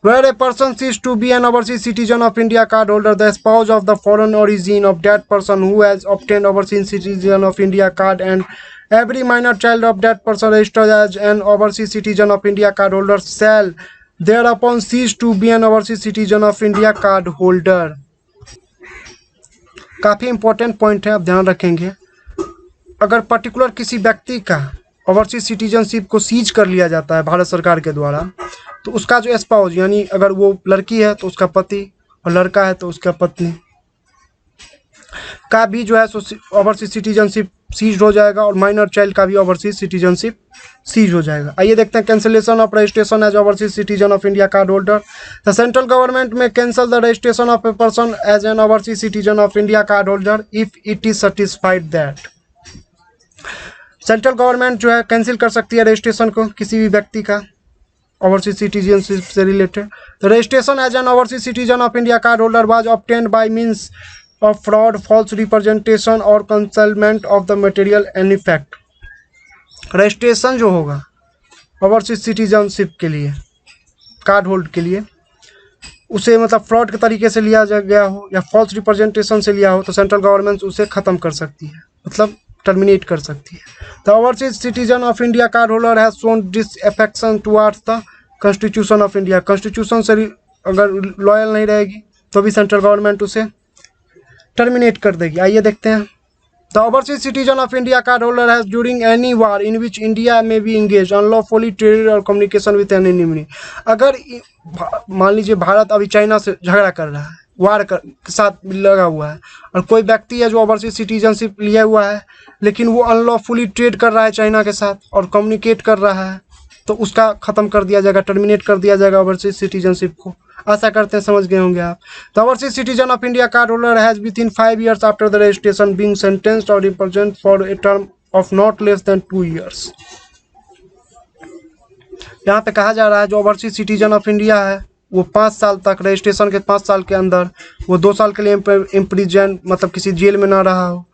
Where a person ceases to be an overseas citizen of India card holder, the spouse of the foreign origin of that person who has obtained overseas citizen of India card and every minor child of that person registered as an overseas citizen of India card holder shall thereupon cease to be an overseas citizen of India card holder। काफ़ी important point है, आप ध्यान रखेंगे। अगर particular किसी व्यक्ति का overseas citizenship को सीज कर लिया जाता है भारत सरकार के द्वारा, तो उसका जो स्पाउस यानी अगर वो लड़की है तो उसका पति और लड़का है तो उसका पत्नी का भी जो है सो ओवरसीज सिटीजनशिप सीज हो जाएगा, और माइनर चाइल्ड का भी ओवरसीज सिटीजनशिप सीज हो जाएगा। आइए देखते हैं cancellation of registration as overseas citizen of India card holder. The central government may cancel the registration of a person as an overseas citizen of India card holder if it is satisfied that. Central government जो है cancel कर सकती है registration को किसी भी व्यक्ति का ओवरसीज सिटीजनशिप से related. The registration as an overseas citizen of India card holder was obtained by means of fraud, false representation और concealment of the material in effect। Registration जो होगा ओवरसीज सिटीजनशिप के लिए कार्ड होल्ड के लिए, उसे मतलब फ्रॉड के तरीके से लिया गया हो या फॉल्स रिप्रेजेंटेशन से लिया हो, तो सेंट्रल गवर्नमेंट उसे ख़त्म कर सकती है, मतलब टर्मिनेट कर सकती है। The overseas citizen of India card holder has shown disaffection towards the constitution of India. Constitution से अगर लॉयल नहीं रहेगी तो भी सेंट्रल गवर्नमेंट उसे टर्मिनेट कर देगी। आइए देखते हैं। The overseas citizen of India card holder has during any war in which India में बी इंगेज अनलॉफुली ट्रेड और कम्युनिकेशन विद एन एनिमी। अगर मान लीजिए भारत अभी चाइना से झगड़ा कर रहा है वार के साथ लगा हुआ है, और कोई व्यक्ति है जो ओवरसीज सिटीजनशिप लिया हुआ है लेकिन वो अनलॉफुली ट्रेड कर रहा है चाइना के साथ और कम्युनिकेट कर रहा है, तो उसका ख़त्म कर दिया जाएगा, टर्मिनेट कर दिया जाएगा ओवरसीज सिटीजनशिप को। आशा करते हैं समझ गए होंगे आप। The overseas citizen of India card holder has within 5 years after the registration being sentenced और imprisoned for a term of not less than 2 years। यहाँ पे कहा जा रहा है जो ओवरसीज सिटीजन ऑफ इंडिया है वो 5 साल तक, रजिस्ट्रेशन के 5 साल के अंदर वो 2 साल के लिए इम्प्रिजन मतलब किसी जेल में ना रहा हो।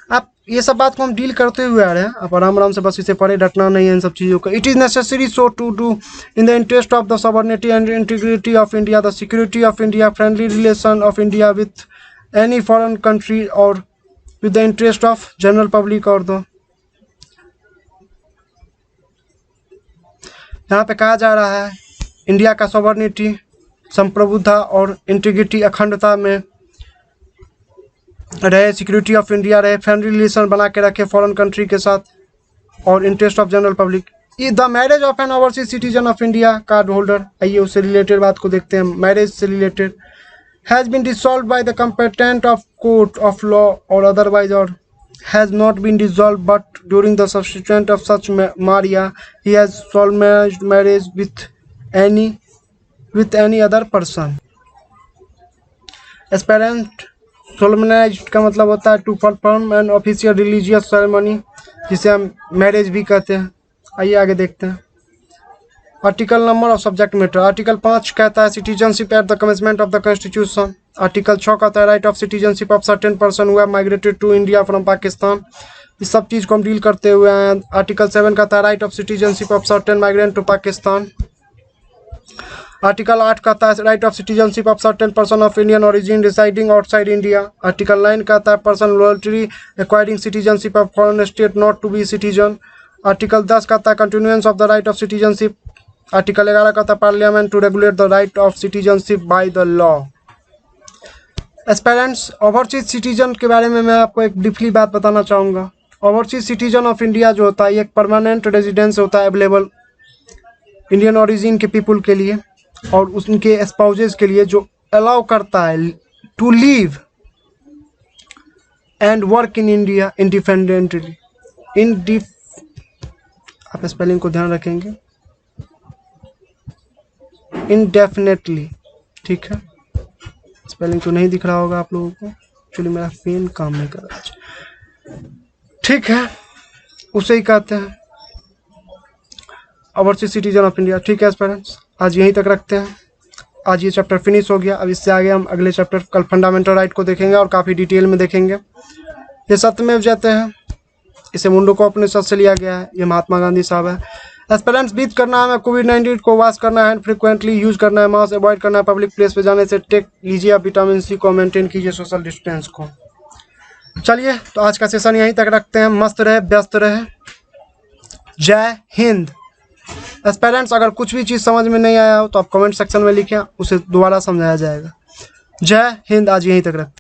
आप ये सब बात को हम डील करते हुए आ रहे हैं, आप आराम से बस इसे पढ़े, डटना नहीं है इन सब चीज़ों का। It is necessary so to do in the interest of the sovereignty and integrity of India, the security of India, friendly relation of India with any foreign country और with the interest of general public. और दो यहाँ पे कहा जा रहा है India का सॉवरेनिटी, संप्रभुता और इंटीग्रिटी, अखंडता में रहे, सिक्योरिटी ऑफ इंडिया रहे, फ्रेंडली रिलेशन बना के रखे फॉरेन कंट्री के साथ, और interest of general public. The marriage of an overseas citizen of India card holder, आइए उससे रिलेटेड बात को देखते हैं। मैरिज से related has been dissolve by the competent of court of law और अदरवाइज, और has not been dissolve but during the subsequent of such marriage he has solemnised marriage with any other person. Aspirant solemnised का मतलब होता है to perform an official religious ceremony, जिसे हम marriage भी कहते हैं। आइए आगे देखते हैं। आर्टिकल नंबर और सब्जेक्ट मैटर। आर्टिकल 5 कहता है citizenship at the commencement of the constitution. Article 6 कहता है right of citizenship of certain person who have migrated to India from Pakistan. इस सब चीज़ को हम डील करते हुए हैं। आर्टिकल 7 कहता है right of citizenship of certain migrant to Pakistan. Article 8 कहता है right of citizenship of certain person of Indian origin residing outside India. Article 9 कहता है person voluntary acquiring citizenship of foreign state not to be citizen. Article 10 कहता है continuance of the right of citizenship. Article 11 कहता है parliament to regulate the right of citizenship by the law. Aspirants, overseas citizen के बारे में मैं आपको एक ब्रीफली बात बताना चाहूँगा। ओवरसीज सिटीजन ऑफ इंडिया जो होता है एक परमानेंट रेजिडेंस होता है अवेलेबल इंडियन ओरिजिन के पीपुल के लिए और उनके स्पाउजेस के लिए, जो अलाउ करता है to live and work in India independently. आप स्पेलिंग को ध्यान रखेंगे, इंडेफिनेटली, ठीक है। स्पेलिंग तो नहीं दिख रहा होगा आप लोगों को, एक्चुअली मेरा पेन काम नहीं कर रहा, ठीक है, उसे ही कहते हैं ओवरसीज सिटीजन ऑफ इंडिया। ठीक है पेरेंट्स, आज यहीं तक रखते हैं। आज ये चैप्टर फिनिश हो गया। अब इससे आगे हम अगले चैप्टर कल फंडामेंटल राइट को देखेंगे और काफ़ी डिटेल में देखेंगे। ये सत्यमेव जयते हैं, इसे मुंडो को अपने साथ से लिया गया है, ये महात्मा गांधी साहब है। एस्पेरेंट्स, बीट करना है, कोविड-19 को वॉश करना है, फ्रिक्वेंटली यूज़ करना है, मास्क अवॉइड करना है, पब्लिक प्लेस पे जाने से टेक लीजिए आप विटामिन सी को, मेंटेन कीजिए सोशल डिस्टेंस को। चलिए तो आज का सेशन यहीं तक रखते हैं। मस्त रहे, व्यस्त रहे, जय हिंद। एस्पेरेंट्स, अगर कुछ भी चीज़ समझ में नहीं आया हो तो आप कमेंट सेक्शन में लिखें, उसे दोबारा समझाया जाएगा। जय हिंद। आज यहीं तक रखते हैं।